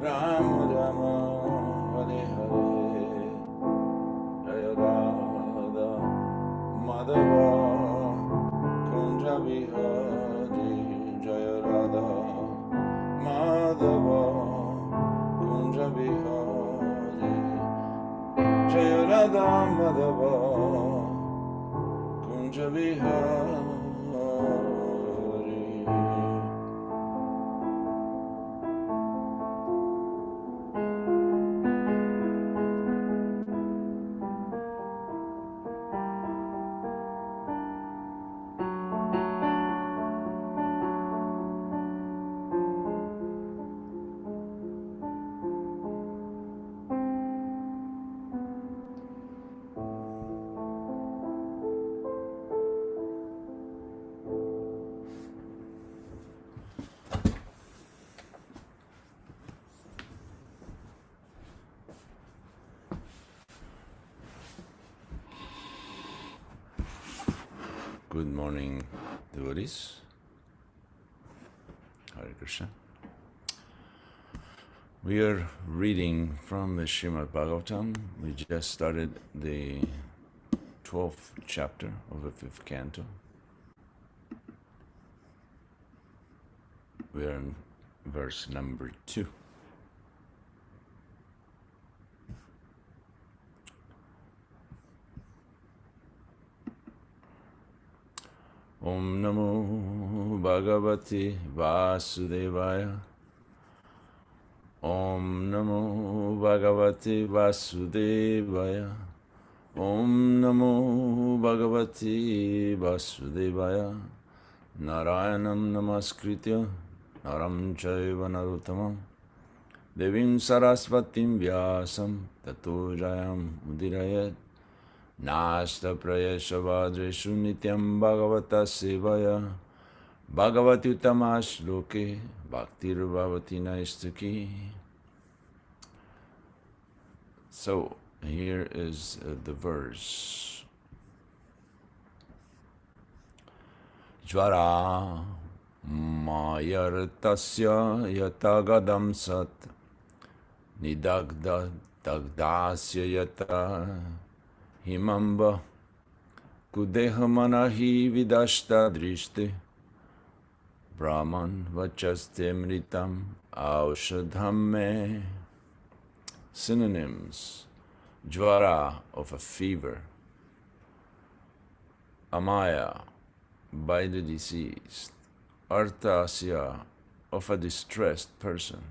Ram Rama Hare Hare Jaya Radha Madhava Kunja Vihari Jaya Radha Madhava Kunja Vihari Jaya Radha Madhava Kunja Vihari. Good morning, devotees. Hare Krishna. We are reading from the Srimad Bhagavatam. We just started the 12th chapter of the 5th canto. We are in verse number 2. Om Namo Bhagavate Vasudevaya. Om Namo Bhagavate Vasudevaya. Om Namo Bhagavate Vasudevaya. Narayanam Namaskritya Naram Chaiva Narottamam Devim Sarasvatim Vyasam Tato Jayam Udirayat Nasta Prayesha Vadreshu Nityam Bhagavata Sevaya Bhagavati Utamash Loke Bhaktir Bhavati Naistaki. So here is the verse. Jvara Mayartasya Yatagadam Sat Nidagda Dagdasya Yata Himamba Kudehamanahi Vidashta Drishte Brahman Vachaste Mritam Aushadhamme. Synonyms: Jvara, of a fever; Amaya, by the deceased; Artasya, of a distressed person;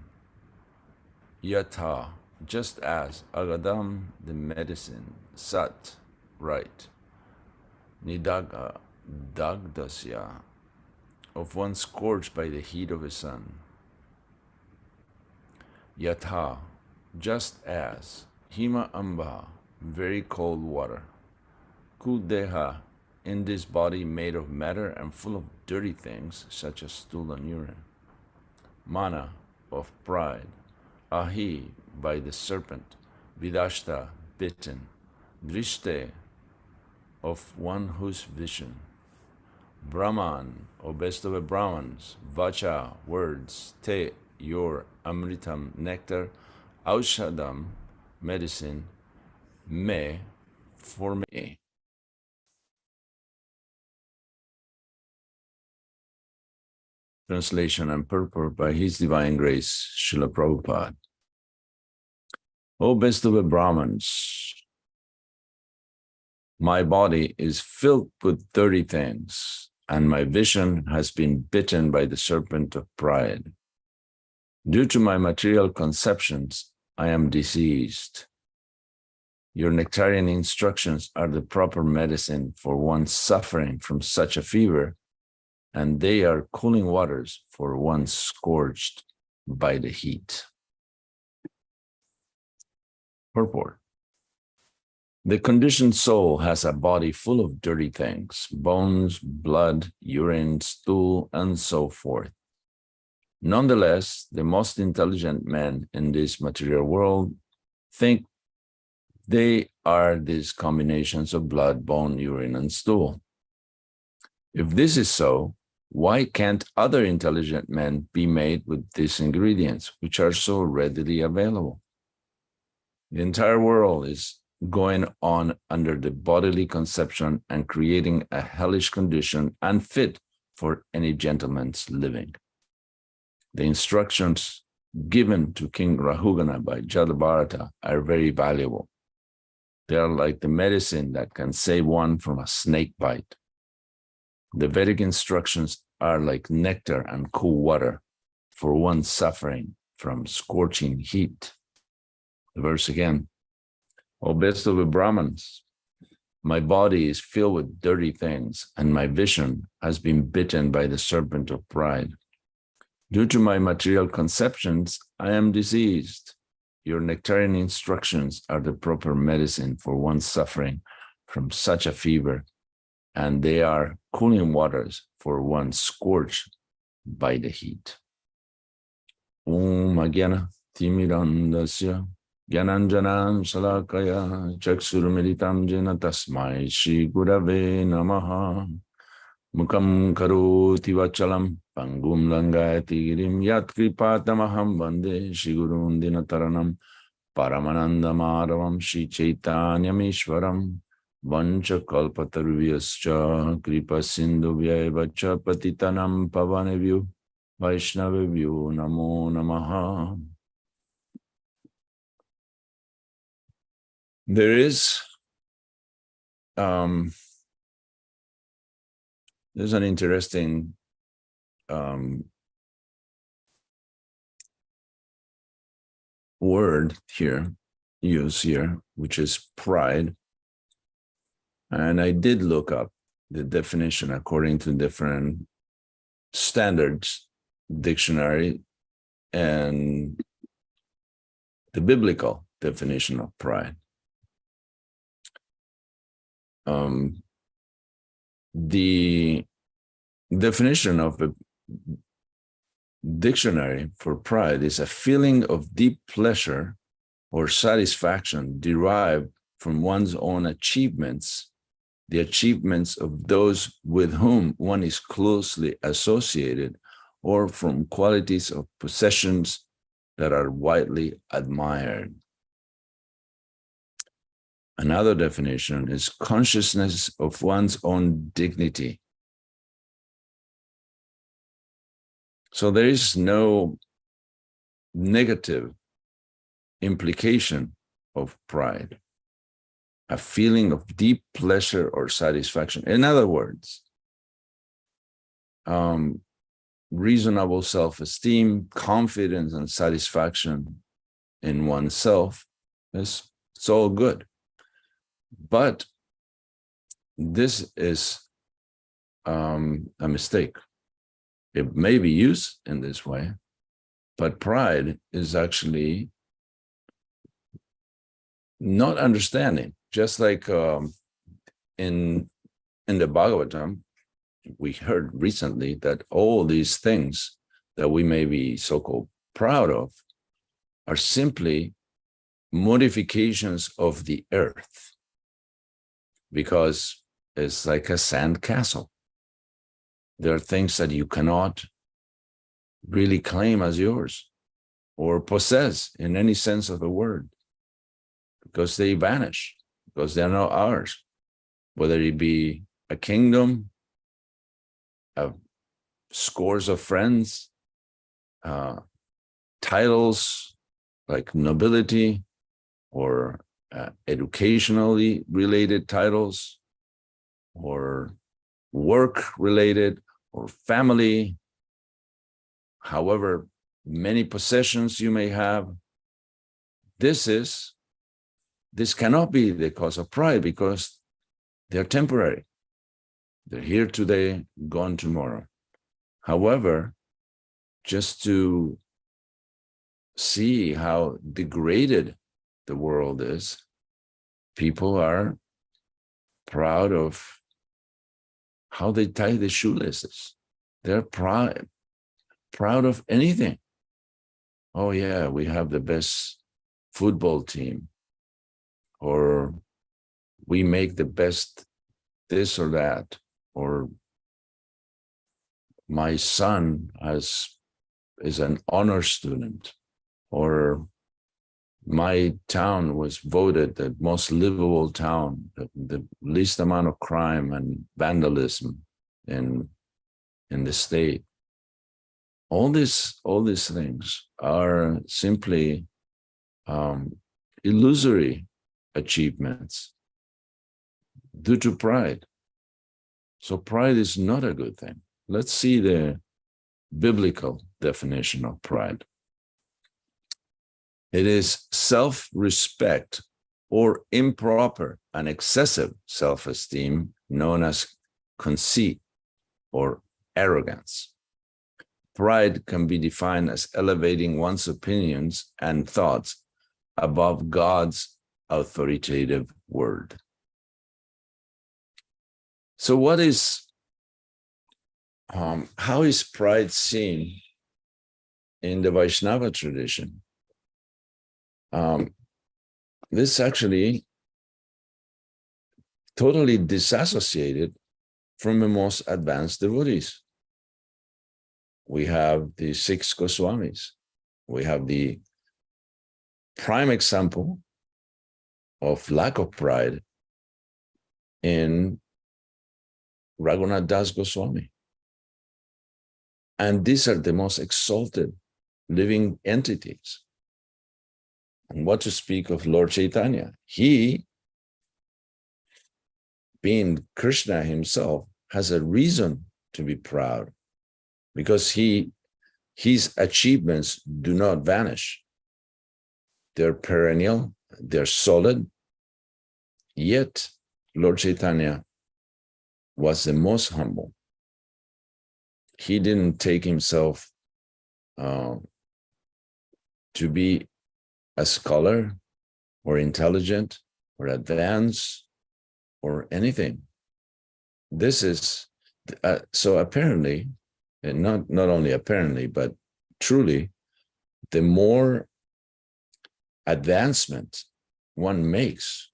Yatha, just as; Agadam, the medicine; Sat, right; Nidaga, Dagdasya, of one scorched by the heat of the sun; Yatha, just as; Hima Amba, very cold water; Kudeha, in this body made of matter and full of dirty things, such as stool and urine; Mana, of pride; Ahi, by the serpent; Vidashta, bitten; Drishte, of one whose vision; Brahman, O best of the Brahmans; Vacha, words; Te, your; Amritam, nectar; Aushadam, medicine; Me, for me. Translation and purport by His Divine Grace, Srila Prabhupada. O best of the Brahmans, my body is filled with dirty things, and my vision has been bitten by the serpent of pride. Due to my material conceptions, I am diseased. Your nectarian instructions are the proper medicine for one suffering from such a fever, and they are cooling waters for one scorched by the heat. Purport. The conditioned soul has a body full of dirty things, bones, blood, urine, stool, and so forth. Nonetheless, the most intelligent men in this material world think they are these combinations of blood, bone, urine, and stool. If this is so, Why can't other intelligent men be made with these ingredients, which are so readily available? The entire world is going on under the bodily conception and creating a hellish condition unfit for any gentleman's living. The instructions given to King Rahugana by Jadabharata are very valuable. They are like the medicine that can save one from a snake bite. The Vedic instructions are like nectar and cool water for one suffering from scorching heat. The verse again, O best of the Brahmins, my body is filled with dirty things, and my vision has been bitten by the serpent of pride. Due to my material conceptions, I am diseased. Your nectarian instructions are the proper medicine for one suffering from such a fever, and they are cooling waters for one scorched by the heat. Om Agyana Timirandasya Gyananjanan Shalakaya Chaksurmilitam Jena Tasmai Shri Gurave Namaha Mukam Karoti Vachalam Pangum Langayati Girim Yat Kripatamaham Vande Shri Gurun Dinataranam Paramananda Madhavam Shri Chaitanyamishwaram Vancha Kalpatarvyascha Kripa Sindhuvyaevacha Patitanam Pavanevyu Vaishnavevyu Namo Namaha. There is there's an interesting word here, used here, which is pride. And I did look up the definition according to different standards dictionary and the biblical definition of pride. The definition of the dictionary for pride is a feeling of deep pleasure or satisfaction derived from one's own achievements, the achievements of those with whom one is closely associated, or from qualities of possessions that are widely admired. Another definition is consciousness of one's own dignity. So there is no negative implication of pride, a feeling of deep pleasure or satisfaction. In other words, reasonable self-esteem, confidence, and satisfaction in oneself it's all good. But this is a mistake. It may be used in this way, but pride is actually not understanding. Just like in the Bhagavatam, we heard recently that all these things that we may be so-called proud of are simply modifications of the earth, because it's like a sand castle. There are things that you cannot really claim as yours or possess in any sense of the word, because they vanish, because they're not ours, whether it be a kingdom, scores of friends, titles like nobility, or educationally related titles, or work related, or family, however many possessions you may have. This cannot be the cause of pride, because they're temporary. They're here today, gone tomorrow. However, just to see how degraded the world is, people are proud of how they tie the shoelaces. They're proud of anything. Oh yeah, we have the best football team, or we make the best this or that, or my son is an honor student, or my town was voted the most livable town, the least amount of crime and vandalism in the state. All these things are simply illusory achievements due to pride. So pride is not a good thing. Let's see the biblical definition of pride. It is self-respect or improper and excessive self-esteem, known as conceit or arrogance. Pride can be defined as elevating one's opinions and thoughts above God's authoritative word. So how is pride seen in the Vaishnava tradition? This actually totally disassociated from the most advanced devotees. We have the 6 Goswamis. We have the prime example of lack of pride in Raghunath Das Goswami. And these are the most exalted living entities. And what to speak of Lord Chaitanya? He, being Krishna himself, has a reason to be proud, because his achievements do not vanish. They're perennial, they're solid. Yet Lord Chaitanya was the most humble. He didn't take himself to be a scholar or intelligent or advanced or anything. This is so apparently, and not only apparently, but truly, the more advancement one makes,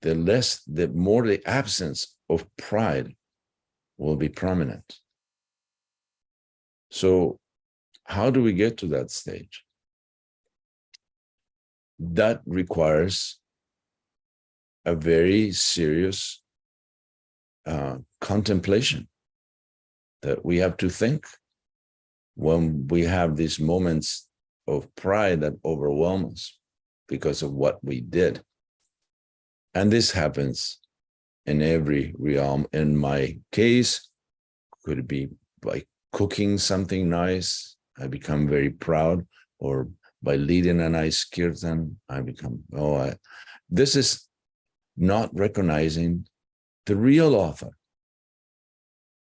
the more the absence of pride will be prominent. So how do we get to that stage? That requires a very serious contemplation, that we have to think when we have these moments of pride that overwhelm us because of what we did. And this happens in every realm. In my case, could it be by cooking something nice, I become very proud, or by leading a nice kirtan, I become, this is not recognizing the real author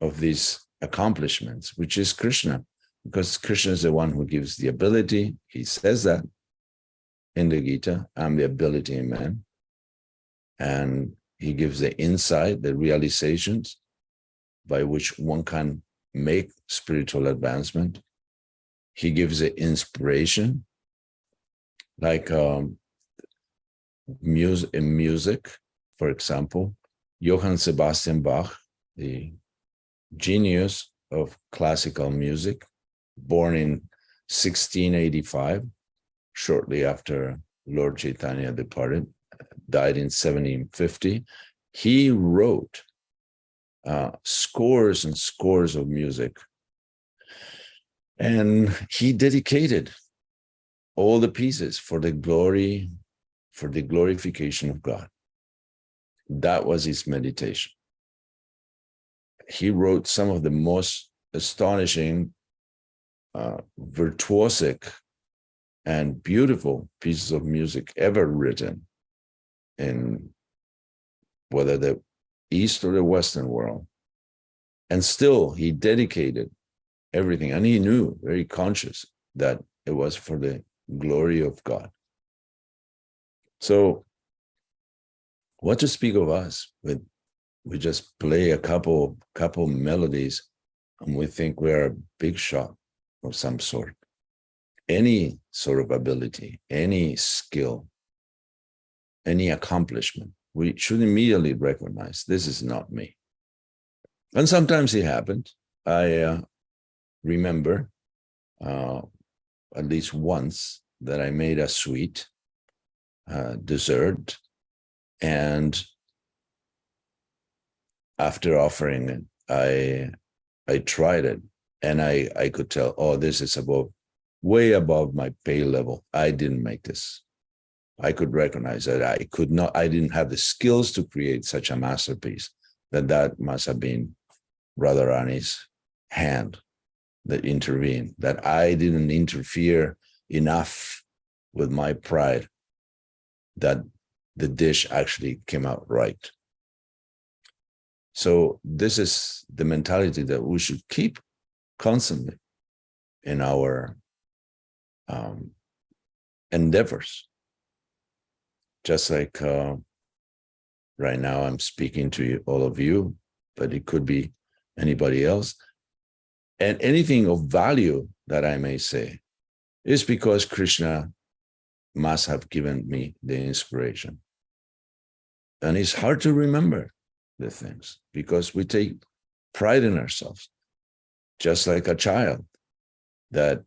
of these accomplishments, which is Krishna, because Krishna is the one who gives the ability. He says that in the Gita, I'm the ability in man. And he gives the insight, the realizations by which one can make spiritual advancement. He gives the inspiration, like in music, for example, Johann Sebastian Bach, the genius of classical music, born in 1685, shortly after Lord Chaitanya departed, died in 1750. He wrote scores and scores of music, and he dedicated all the pieces for the glory, for the glorification of God. That was his meditation. He wrote some of the most astonishing, virtuosic, and beautiful pieces of music ever written in whether the East or the Western world. And still, he dedicated everything, and he knew, very conscious, that it was for the glory of God. So, what to speak of us? We just play a couple melodies, and we think we're a big shot of some sort. Any sort of ability, any skill, any accomplishment, we should immediately recognize this is not me. And sometimes it happened. I remember at least once that I made a sweet dessert, and after offering it, I tried it, and I could tell, oh, this is way above my pay level. I didn't make this. I could recognize that I didn't have the skills to create such a masterpiece, that must have been Radharani's hand that intervened, that I didn't interfere enough with my pride, that the dish actually came out right. So this is the mentality that we should keep constantly in our endeavors. Just like right now I'm speaking to you, all of you, but it could be anybody else. And anything of value that I may say is because Krishna must have given me the inspiration. And it's hard to remember the things because we take pride in ourselves, just like a child that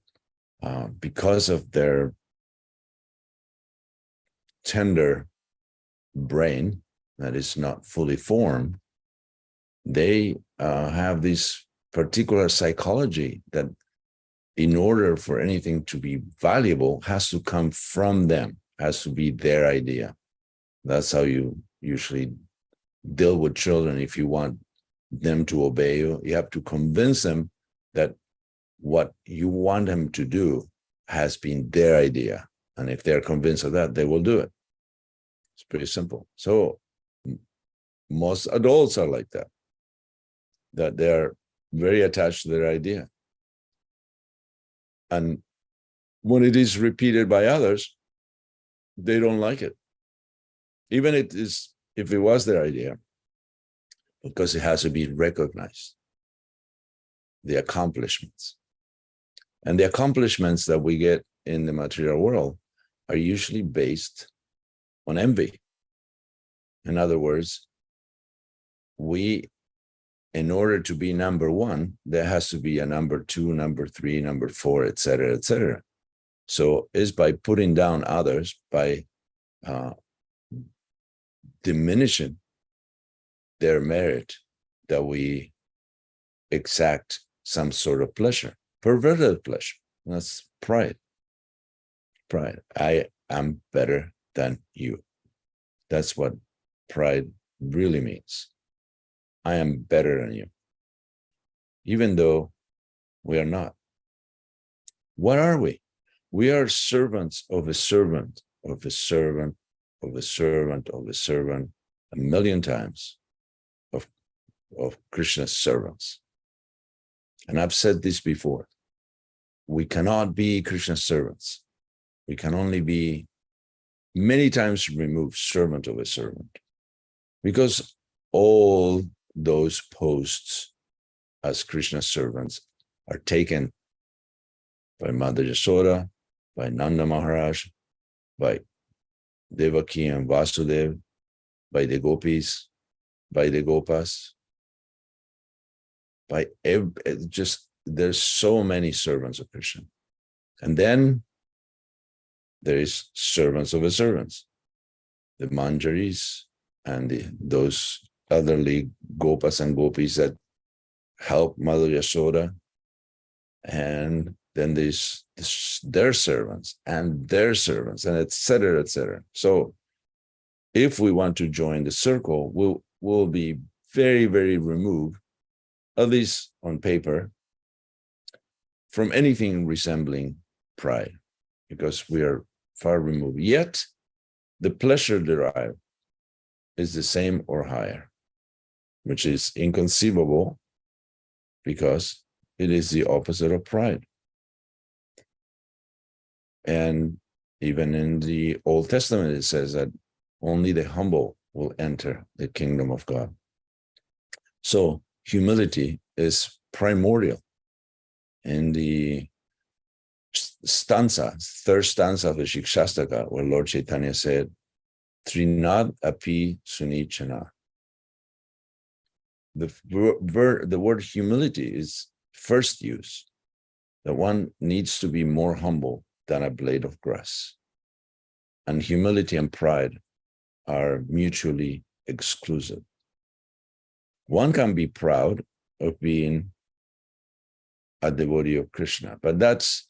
because of their tender brain that is not fully formed, they have this particular psychology that in order for anything to be valuable has to come from them, has to be their idea. That's how you usually deal with children. If you want them to obey you, you have to convince them that what you want them to do has been their idea. And if they're convinced of that, they will do it. It's pretty simple. So most adults are like that they're very attached to their idea. And when it is repeated by others, they don't like it. Even if it was their idea, because it has to be recognized, the accomplishments. And the accomplishments that we get in the material world are usually based on envy. In other words, in order to be number one, there has to be a number two, number three, number four, et cetera, et cetera. So it's by putting down others, by diminishing their merit, that we exact some sort of pleasure, perverted pleasure. That's pride. Pride. I am better than you. That's what pride really means. I am better than you, even though we are not. What are we? We are servants of a servant, of a servant, of a servant, of a servant, a million times of Krishna's servants. And I've said this before. We cannot be Krishna's servants. We can only be many times removed servant of a servant, because all those posts as Krishna's servants are taken by Mother Yasoda, by Nanda Maharaj, by Devaki and Vasudev, by the gopis, by the gopas, by there's so many servants of Krishna. And then there is servants of the servants, the manjaris and those elderly gopas and gopis that help Mother Yasoda. And then there's their servants and their servants, and et cetera, et cetera. So if we want to join the circle, we'll be very, very removed, at least on paper, from anything resembling pride, because we are far removed. Yet the pleasure derived is the same or higher, which is inconceivable because it is the opposite of pride. And even in the Old Testament, it says that only the humble will enter the kingdom of God. So humility is primordial. In the third stanza of the Shikshastaka, where Lord Chaitanya said, Trinad api sunichana. The word humility is first use, that one needs to be more humble than a blade of grass. And humility and pride are mutually exclusive. One can be proud of being a devotee of Krishna, but that's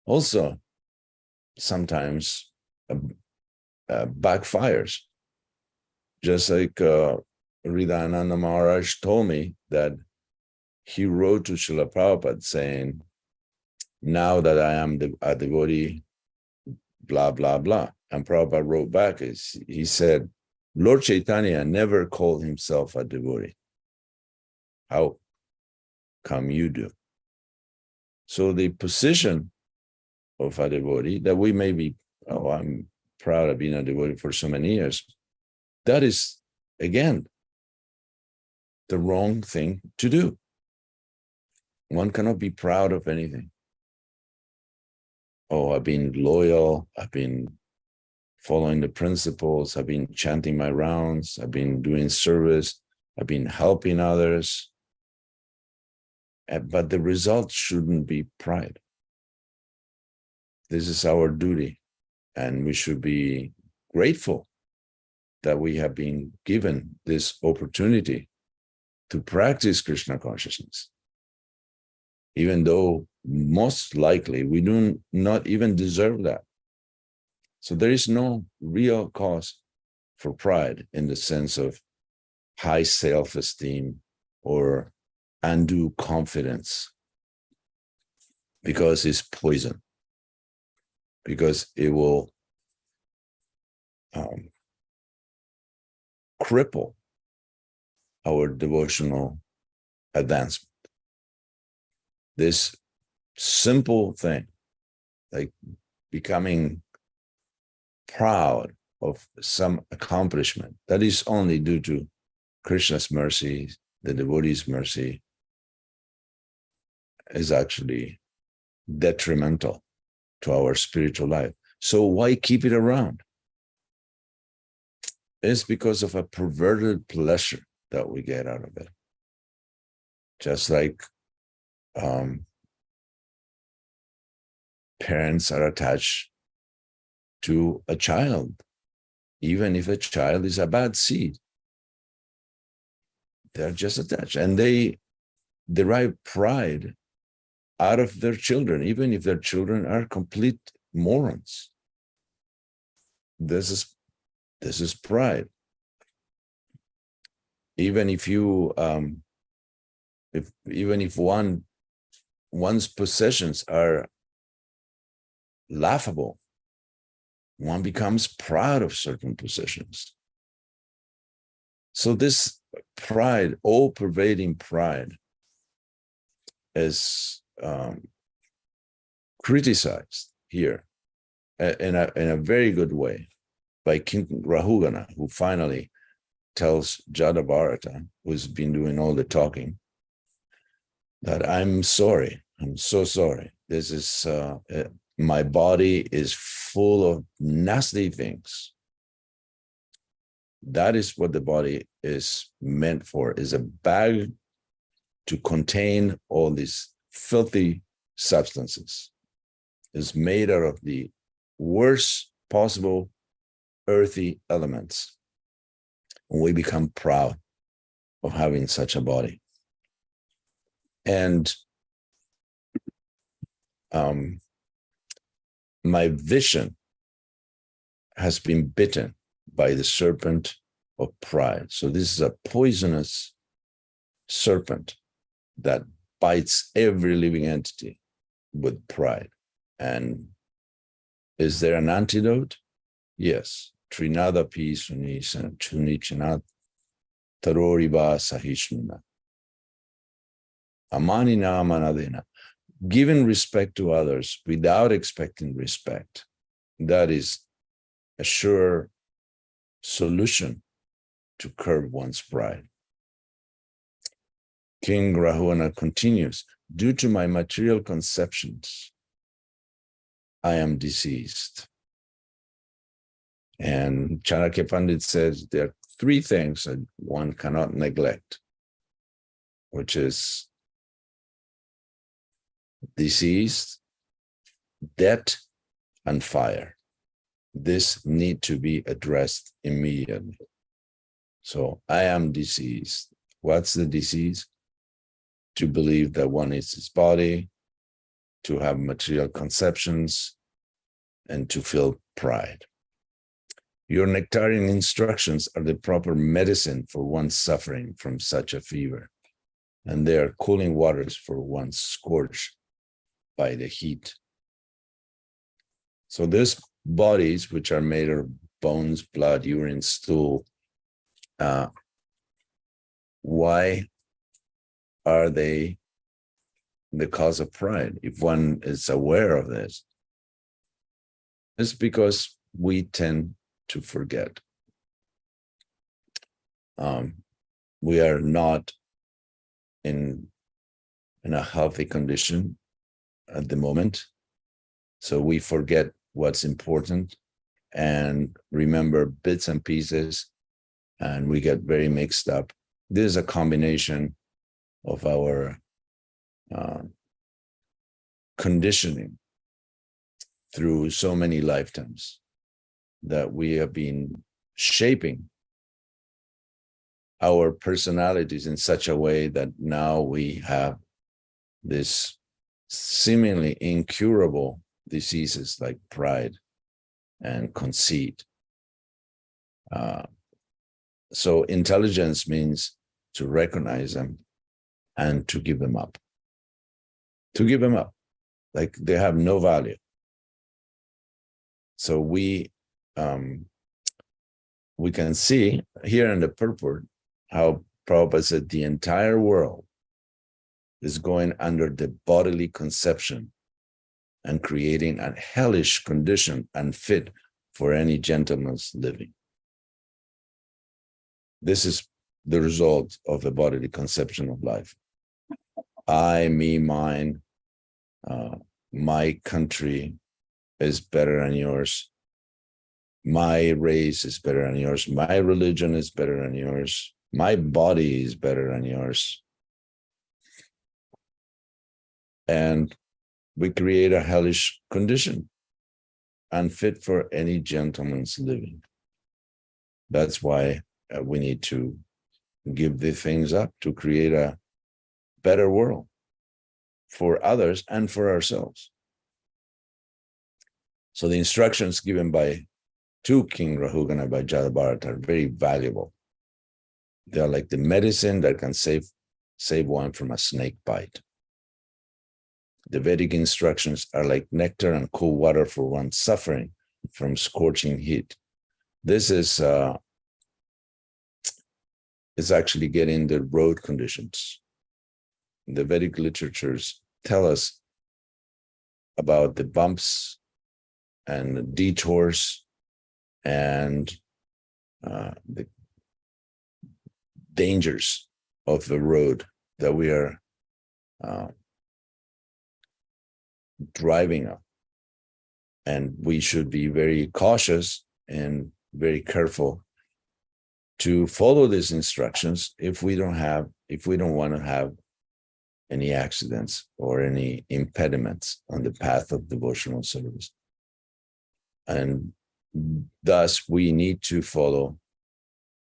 also sometimes backfires. Just like Hridayananda Maharaj told me that he wrote to Srila Prabhupada saying, now that I am a devotee, blah, blah, blah. And Prabhupada wrote back, he said, Lord Chaitanya never called himself a devotee. How come you do? So the position of a devotee, that we may be, oh, I'm proud of being a devotee for so many years, that is, again, the wrong thing to do. One cannot be proud of anything. Oh, I've been loyal, I've been following the principles, I've been chanting my rounds, I've been doing service, I've been helping others. But the result shouldn't be pride. This is our duty, and we should be grateful that we have been given this opportunity to practice Krishna consciousness, even though most likely we do not even deserve that. So there is no real cause for pride in the sense of high self-esteem or undue confidence, because it's poison, because it will cripple our devotional advancement. This simple thing, like becoming proud of some accomplishment that is only due to Krishna's mercy, the devotee's mercy, is actually detrimental to our spiritual life. So why keep it around? It's because of a perverted pleasure that we get out of it. Just like parents are attached to a child, even if a child is a bad seed. They're just attached, and they derive pride out of their children, even if their children are complete morons. This is pride. Even if you, even if one's possessions are laughable, one becomes proud of certain possessions. So this pride, all-pervading pride, is criticized here in a very good way by King Rahugana, who finally tells Jadabharata, who's been doing all the talking, that I'm sorry, I'm so sorry. This is, my body is full of nasty things. That is what the body is meant for, is a bag to contain all these filthy substances. It's made out of the worst possible earthy elements. And we become proud of having such a body. And my vision has been bitten by the serpent of pride. So this is a poisonous serpent that bites every living entity with pride. And is there an antidote? Yes. Trinada pi sunisana chunichanat taroriba sahishnuna. Amanina manadena. Giving respect to others without expecting respect. That is a sure solution to curb one's pride. King Rahugana continues, due to my material conceptions, I am diseased. And Chanakya Pandit says there are three things that one cannot neglect. which is disease, debt, and fire. This need to be addressed immediately. So I am diseased. What's the disease? To believe that one is his body, to have material conceptions, and to feel pride. Your nectarian instructions are the proper medicine for one suffering from such a fever, and they are cooling waters for one scorched by the heat. So these bodies, which are made of bones, blood, urine, stool, why are they the cause of pride? If one is aware of this, it's because we tend to forget. We are not in a healthy condition at the moment, so we forget what's important and remember bits and pieces, and we get very mixed up. This is a combination of our conditioning through so many lifetimes that we have been shaping our personalities in such a way that now we have this seemingly incurable diseases like pride and conceit. So intelligence means to recognize them and to give them up. To give them up, like they have no value. So we can see here in the purport how Prabhupada said the entire world is going under the bodily conception and creating a hellish condition unfit for any gentleman's living. This is the result of the bodily conception of life. I, me, mine, my country is better than yours. My race is better than yours. My religion is better than yours. My body is better than yours. And we create a hellish condition, unfit for any gentleman's living. That's why we need to give the things up to create a better world for others and for ourselves. So the instructions given to King Rahugan and by Jadabharat are very valuable. They are like the medicine that can save one from a snake bite. The Vedic instructions are like nectar and cool water for one suffering from scorching heat. This is actually getting the road conditions. The Vedic literatures tell us about the bumps and detours and the dangers of the road that we are driving up. And we should be very cautious and very careful to follow these instructions if we don't want to have any accidents or any impediments on the path of devotional service. And thus we need to follow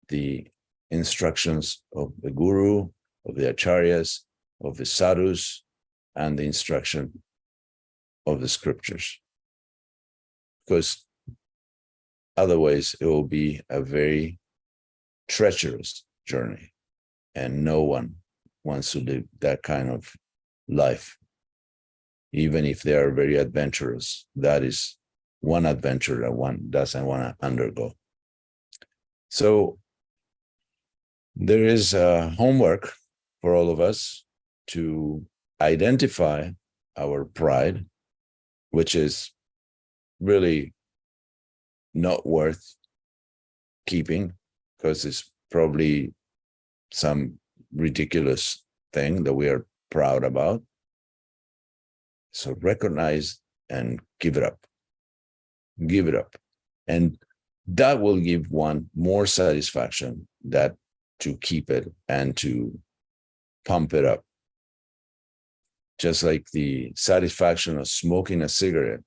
the instructions of the Guru, of the Acharyas, of the Sadhus, and the instruction of the scriptures. Because otherwise it will be a very treacherous journey, and no one wants to live that kind of life. Even if they are very adventurous, that is one adventure that one doesn't want to undergo. So there is homework for all of us to identify our pride, which is really not worth keeping, because it's probably some ridiculous thing that we are proud about. So recognize and give it up. Give it up. And that will give one more satisfaction that to keep it and to pump it up. Just like the satisfaction of smoking a cigarette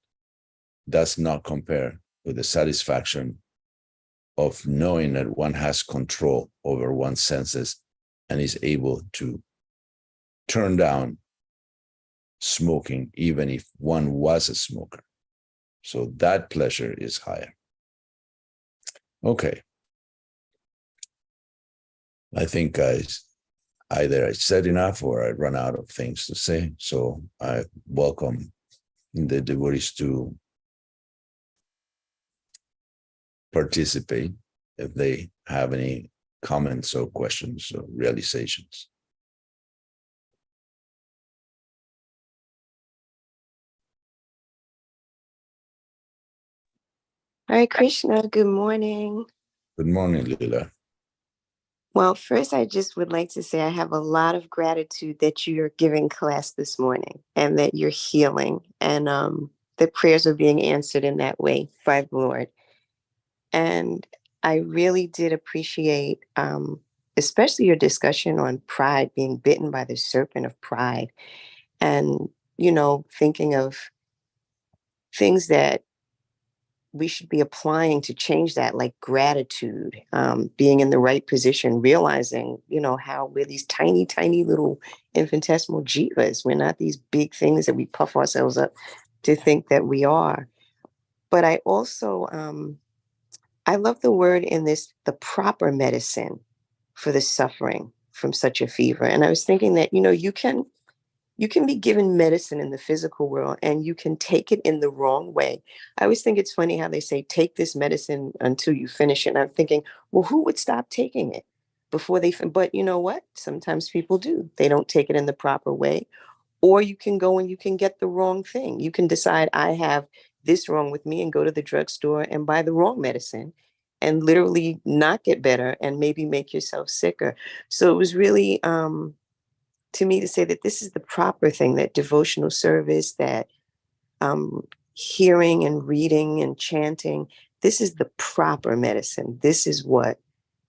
does not compare with the satisfaction of knowing that one has control over one's senses and is able to turn down smoking, even if one was a smoker. So that pleasure is higher. Okay. I think either I said enough or I run out of things to say. So I welcome the devotees to participate if they have any comments or questions or realizations. Hare Krishna, good morning. Good morning, Lila. Well, first, I just would like to say I have a lot of gratitude that you're giving class this morning and that you're healing and that prayers are being answered in that way by the Lord. And I really did appreciate, especially your discussion on pride, being bitten by the serpent of pride, and, thinking of things that we should be applying to change that, like gratitude, being in the right position, realizing, how we're these tiny, tiny little infinitesimal jivas. We're not these big things that we puff ourselves up to think that we are. But I also, I love the word in this, the proper medicine for the suffering from such a fever. And I was thinking that, you can be given medicine in the physical world and you can take it in the wrong way. I always think it's funny how they say, take this medicine until you finish it. And I'm thinking, well, who would stop taking it before but you know what? Sometimes people do. They don't take it in the proper way. Or you can go and you can get the wrong thing. You can decide, I have this wrong with me, and go to the drugstore and buy the wrong medicine and literally not get better and maybe make yourself sicker. So it was really, to me, to say that this is the proper thing, that devotional service, that hearing and reading and chanting, this is the proper medicine. This is what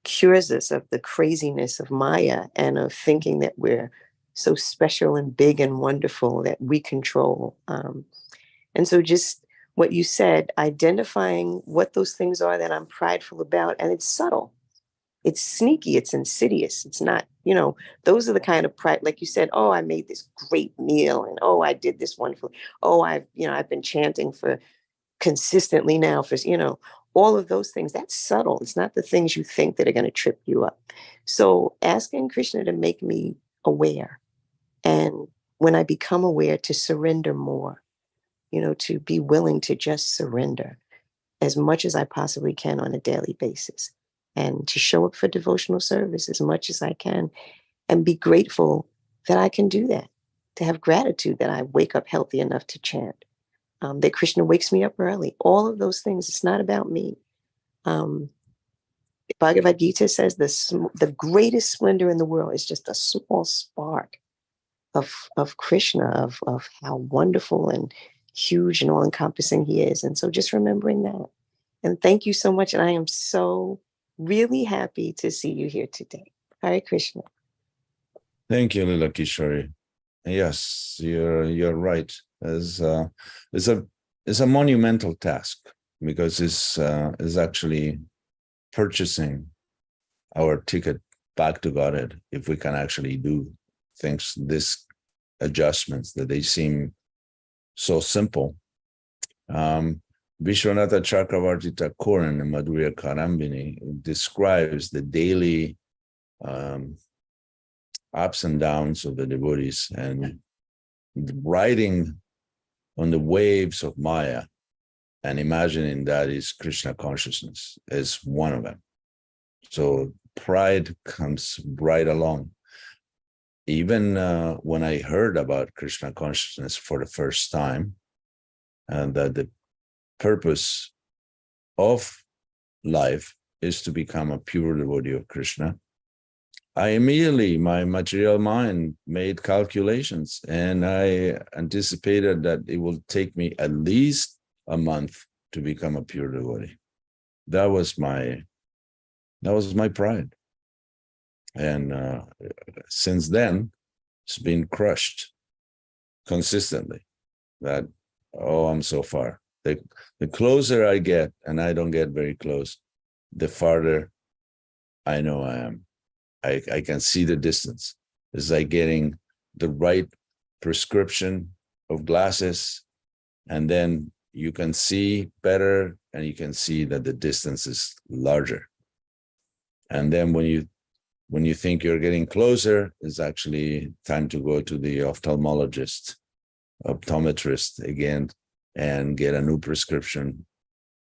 cures us of the craziness of Maya and of thinking that we're so special and big and wonderful that we control. And so just what you said, identifying what those things are that I'm prideful about, and it's subtle. It's sneaky, it's insidious. It's not, those are the kind of pride, like you said, oh, I made this great meal, and oh, I did this wonderful. Oh, I've been chanting for consistently now for, all of those things. That's subtle. It's not the things you think that are going to trip you up. So asking Krishna to make me aware. And when I become aware, to surrender more, to be willing to just surrender as much as I possibly can on a daily basis, and to show up for devotional service as much as I can, and be grateful that I can do that, to have gratitude that I wake up healthy enough to chant, that Krishna wakes me up early. All of those things, it's not about me. Bhagavad Gita says the greatest splendor in the world is just a small spark of Krishna, of how wonderful and huge and all-encompassing he is. And so just remembering that. And thank you so much. And I am so really happy to see you here today. Hare Krishna. Thank you, Lila Kishori. Yes, you're right. It's a monumental task, because it's actually purchasing our ticket back to Godhead if we can actually do things, these adjustments that they seem so simple. Vishwanatha Chakravarti Thakur in the Madhurya Karambini describes the daily ups and downs of the devotees, and riding on the waves of Maya and imagining that is Krishna consciousness is one of them. So pride comes right along. Even when I heard about Krishna consciousness for the first time, and that the purpose of life is to become a pure devotee of Krishna, I immediately, my material mind made calculations, and I anticipated that it will take me at least a month to become a pure devotee. That was my pride. And since then, it's been crushed consistently. That, oh, I'm so far. The closer I get, and I don't get very close, the farther I know I am. I can see the distance. It's like getting the right prescription of glasses, and then you can see better, and you can see that the distance is larger. And then when you think you're getting closer, it's actually time to go to the optometrist again, and get a new prescription.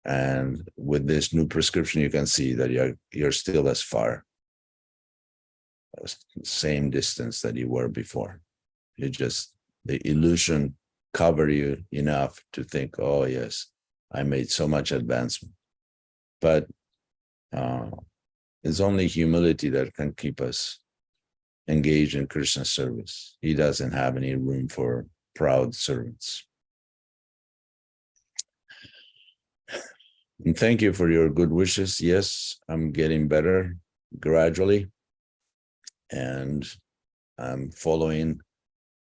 And with this new prescription, you can see that you're still as far, same distance that you were before. The illusion covered you enough to think, oh yes, I made so much advancement. But it's only humility that can keep us engaged in Krishna's service. He doesn't have any room for proud servants. And thank you for your good wishes. Yes, I'm getting better gradually, and I'm following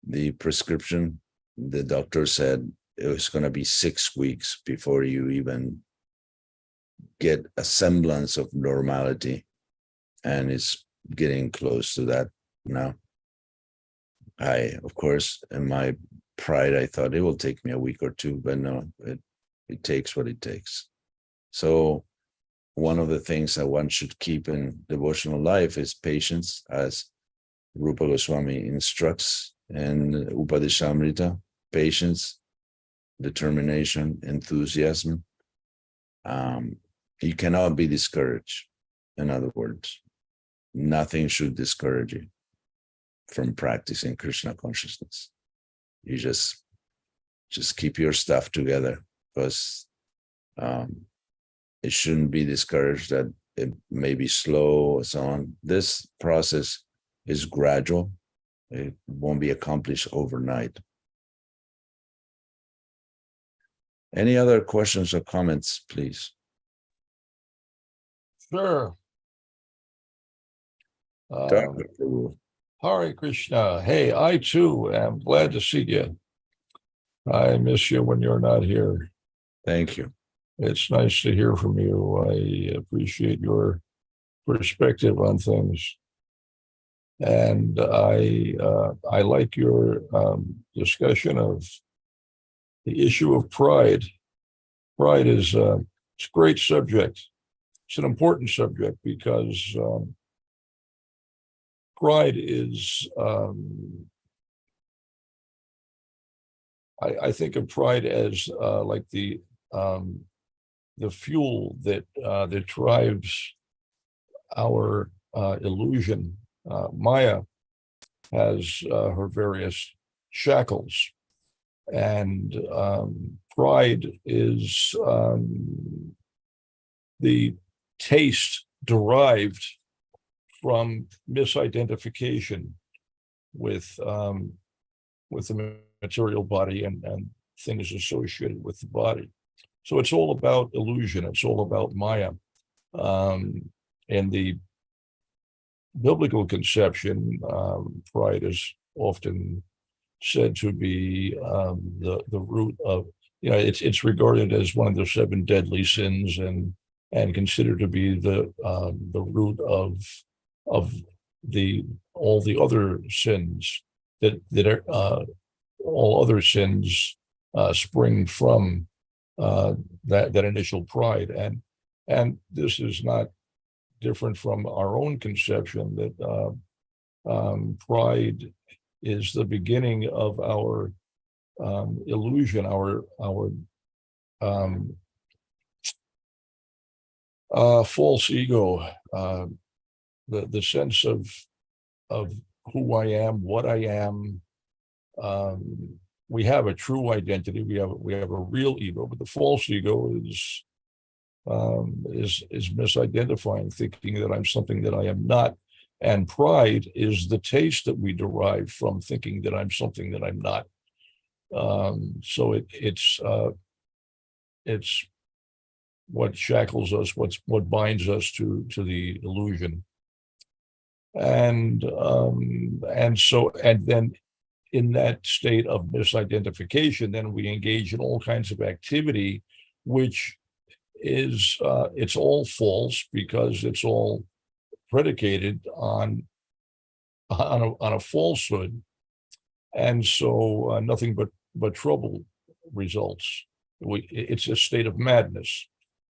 the prescription. The doctor said it was going to be 6 weeks before you even get a semblance of normality, and it's getting close to that now. Of course, in my pride, I thought it will take me a week or two, but no, it takes what it takes. So one of the things that one should keep in devotional life is patience, as Rupa Goswami instructs in Upadeshamrita: patience, determination, enthusiasm. You cannot be discouraged. In other words, nothing should discourage you from practicing Krishna consciousness. You just keep your stuff together, because it shouldn't be discouraged that it may be slow or so on. This process is gradual. It won't be accomplished overnight. Any other questions or comments, please? Sure. Dr. Prabhu. Hare Krishna. Hey, I too am glad to see you. I miss you when you're not here. Thank you. It's nice to hear from you. I appreciate your perspective on things. And I like your discussion of the issue of pride. Pride is it's a great subject. It's an important subject because pride is, I think of pride as like the fuel that drives our illusion. Maya has her various shackles, and pride is the taste derived from misidentification with the material body and things associated with the body. So it's all about illusion. It's all about Maya. And the biblical conception, pride is often said to be the root of, it's regarded as one of the 7 deadly sins, and considered to be the root of all the other sins that are all other sins spring from that initial pride, and this is not different from our own conception that pride is the beginning of our illusion, our false ego, the sense of who I am, what I am. We have a true identity. We have a real ego, but the false ego is misidentifying, thinking that I'm something that I am not. And pride is the taste that we derive from thinking that I'm something that I'm not. So it's what shackles us, what binds us to the illusion. And then in that state of misidentification, then we engage in all kinds of activity, which is it's all false because it's all predicated on a falsehood, and so nothing but trouble results. It's a state of madness.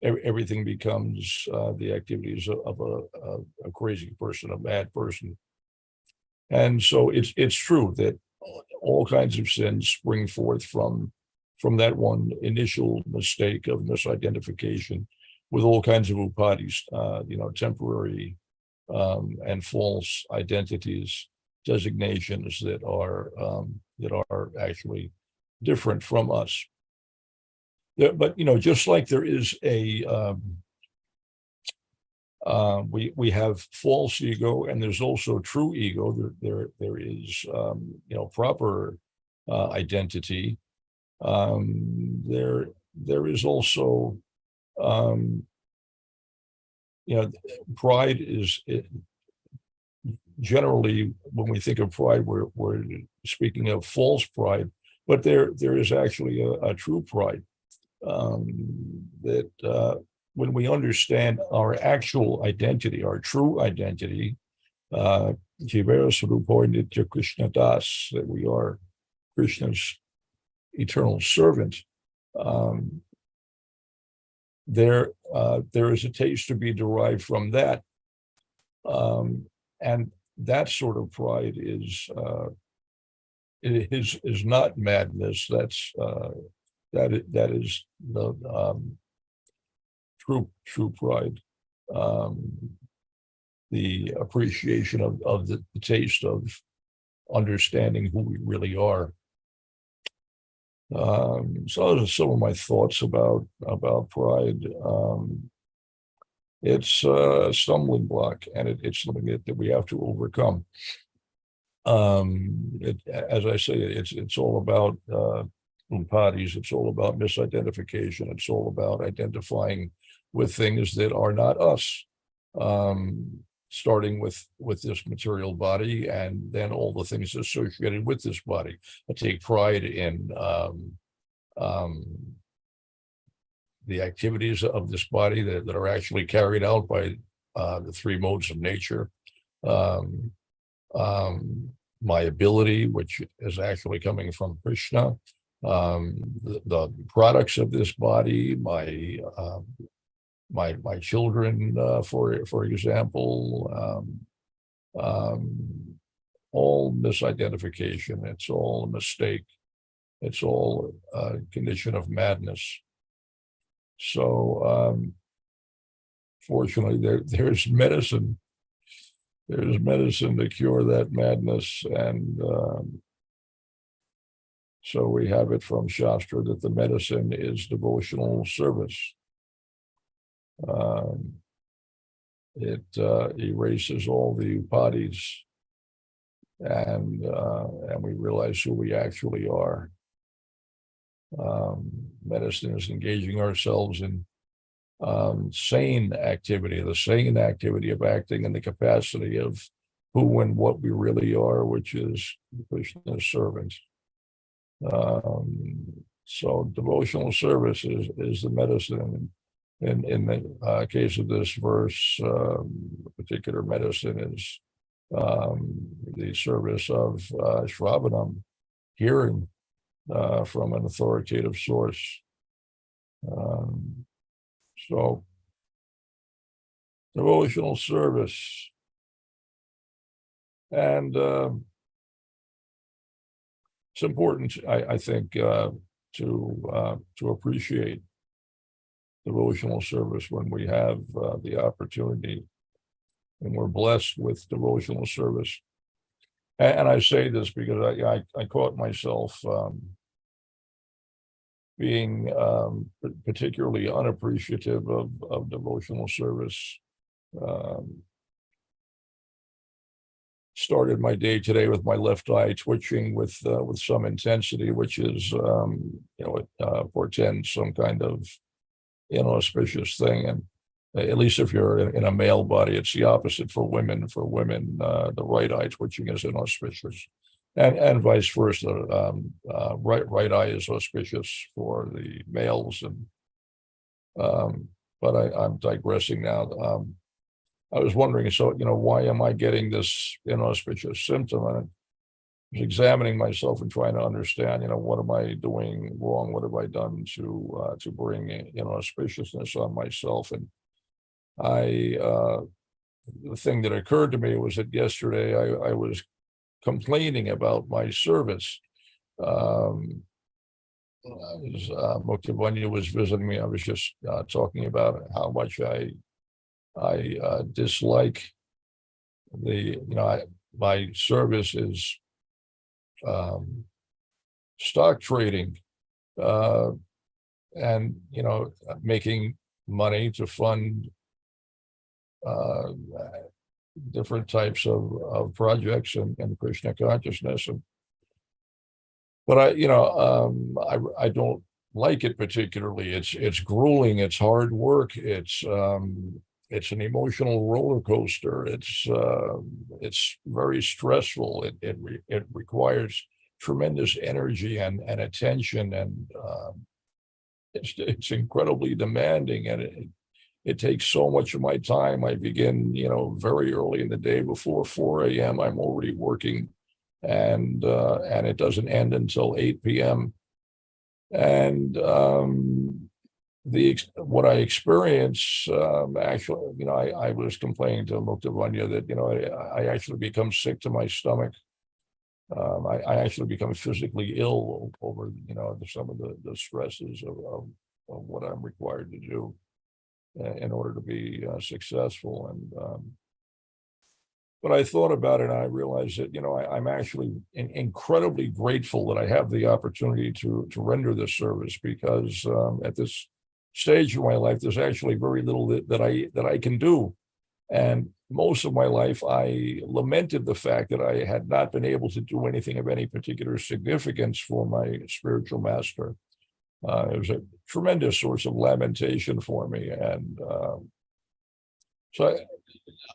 Everything becomes the activities of a crazy person, a mad person. And so it's true that all kinds of sins spring forth from that one initial mistake of misidentification with all kinds of upadis, temporary and false identities, designations that are actually different from us. But just like there is we have false ego, and there's also true ego. There is proper identity. There is also pride is generally, when we think of pride, we're speaking of false pride, but there is actually a true pride that when we understand our actual identity, our true identity, that we are Krishna's eternal servant, there is a taste to be derived from that, and that sort of pride is not madness. That is the true pride, the appreciation of the taste of understanding who we really are. So those are some of my thoughts about pride. It's a stumbling block, and it's something that we have to overcome. As I say, it's all about upadis. It's all about misidentification. It's all about identifying with things that are not us, starting with this material body, and then all the things associated with this body. I take pride in the activities of this body that are actually carried out by the three modes of nature. My ability, which is actually coming from Krishna, the products of this body, my children, for example, all misidentification. It's all a mistake. It's all a condition of madness. So fortunately, there's medicine. There's medicine to cure that madness, and so we have it from Shastra that the medicine is devotional service. It erases all the upadis, and we realize who we actually are. Medicine is engaging ourselves in sane activity, the sane activity of acting in the capacity of who and what we really are, which is Krishna's servant. So devotional service is the medicine. In the case of this verse, particular medicine is the service of Shravanam, hearing from an authoritative source. So devotional service, and it's important, I think, to appreciate devotional service when we have the opportunity, and we're blessed with devotional service. And I say this because I caught myself being particularly unappreciative of devotional service. Started my day today with my left eye twitching with some intensity, which is it portends some kind of inauspicious thing. At least if you're in a male body, it's the opposite for women. For women, the right eye twitching is inauspicious, and vice versa. Right eye is auspicious for the males, and but I'm digressing now. I was wondering, so why am I getting this inauspicious symptom? And I was examining myself and trying to understand, what am I doing wrong? What have I done to bring inauspiciousness on myself? And the thing that occurred to me was that yesterday I was complaining about my service. As Mukti Vanya was visiting me, I was just talking about how much I dislike my service is stock trading, and making money to fund different types of projects and Krishna consciousness. But I don't like it particularly. It's grueling. It's hard work. It's an emotional roller coaster. It's very stressful. It requires tremendous energy and attention, and it's incredibly demanding, and it takes so much of my time. I begin, very early in the day. Before 4 a.m. I'm already working, and it doesn't end until 8 p.m. And what I experience, actually, I was complaining to Mukta Vanya that I actually become sick to my stomach. I actually become physically ill over some of the stresses of what I'm required to do in order to be successful. And but I thought about it, and I realized that I'm actually incredibly grateful that I have the opportunity to render this service, because at this stage of my life, there's actually very little that I can do. And most of my life, I lamented the fact that I had not been able to do anything of any particular significance for my spiritual master. It was a tremendous source of lamentation for me. And so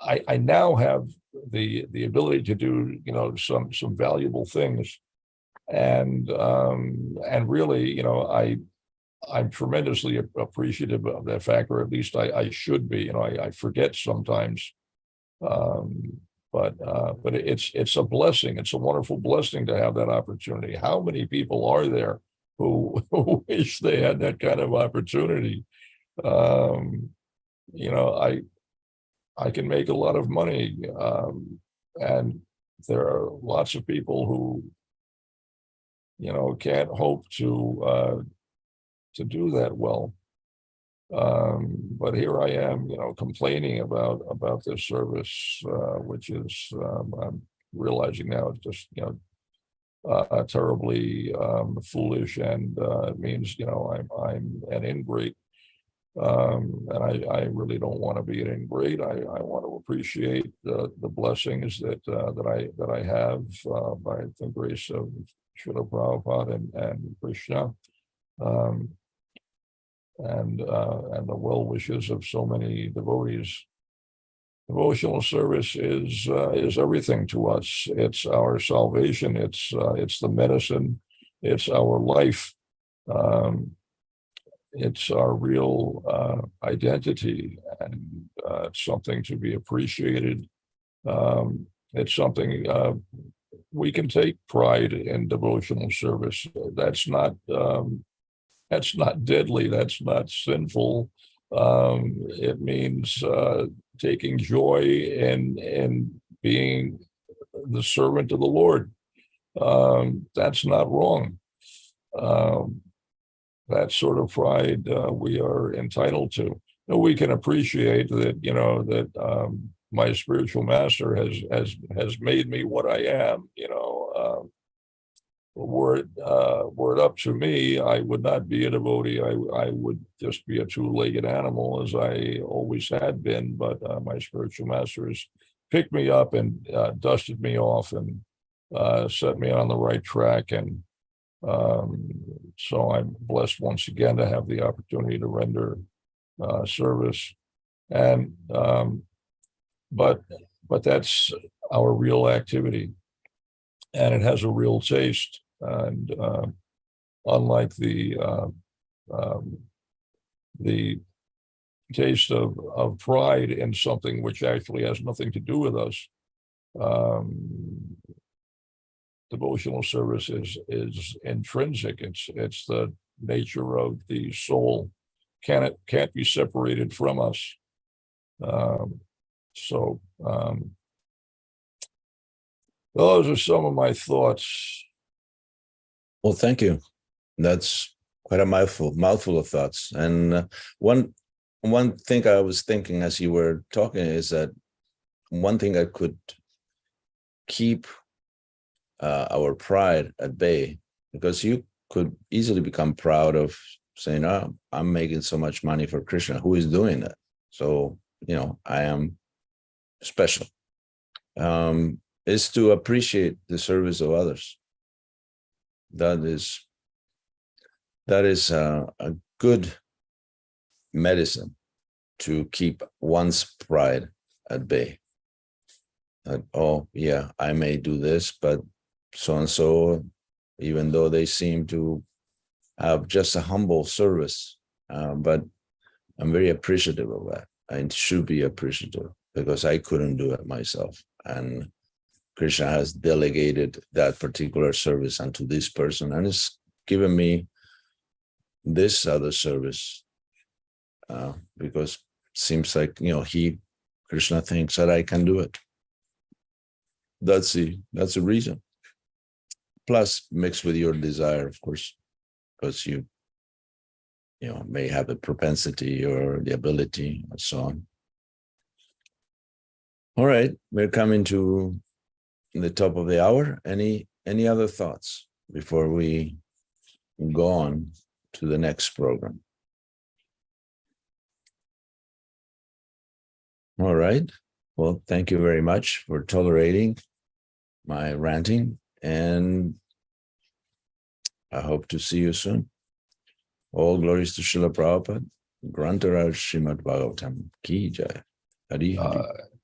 I now have the ability to do, some valuable things. And really, I'm tremendously appreciative of that fact, or at least I should be. I forget sometimes, but it's a blessing. It's a wonderful blessing to have that opportunity. How many people are there who wish they had that kind of opportunity? I can make a lot of money, and there are lots of people who can't hope to do that well. But here I am, complaining about this service, which is, I'm realizing now, it's just terribly foolish, and it means I'm an ingrate, and I really don't want to be an ingrate. I want to appreciate the blessings that I have by the grace of Srila Prabhupada and Krishna. And the well wishes of so many devotees. Devotional service is everything to us. It's our salvation. It's the medicine. It's our life. It's our real identity, and it's something to be appreciated. It's something we can take pride in. Devotional service. That's not deadly. That's not sinful. It means taking joy in being the servant of the Lord. That's not wrong. That sort of pride we are entitled to. We can appreciate that. That my spiritual master has made me what I am. Were it up to me, I would not be a devotee. I would just be a two-legged animal, as I always had been. But my spiritual master has picked me up and dusted me off and set me on the right track. And so I'm blessed once again to have the opportunity to render service. And but that's our real activity, and it has a real taste. And unlike the taste of pride in something which actually has nothing to do with us, devotional service is intrinsic. It's the nature of the soul. Can't be separated from us. So those are some of my thoughts. Well, thank you. That's quite a mouthful of thoughts. And one thing I was thinking as you were talking is that one thing that could keep our pride at bay, because you could easily become proud of saying, "Oh, I'm making so much money for Krishna. Who is doing that? So, I am special." Is to appreciate the service of others. That is a good medicine to keep one's pride at bay. That, oh yeah, I may do this, but so and so, even though they seem to have just a humble service, but I'm very appreciative of that. I should be appreciative because I couldn't do it myself, and Krishna has delegated that particular service unto this person, and it's given me this other service because it seems like Krishna thinks that I can do it. That's the reason. Plus, mixed with your desire, of course, because you may have the propensity or the ability and so on. All right, we're coming to the top of the hour. Any other thoughts before we go on to the next program? All right. Well, thank you very much for tolerating my ranting, and I hope to see you soon. All glories to Srila Prabhupada. Grantaraj Srimad Bhagavatam Ki Jai. Hari Hari.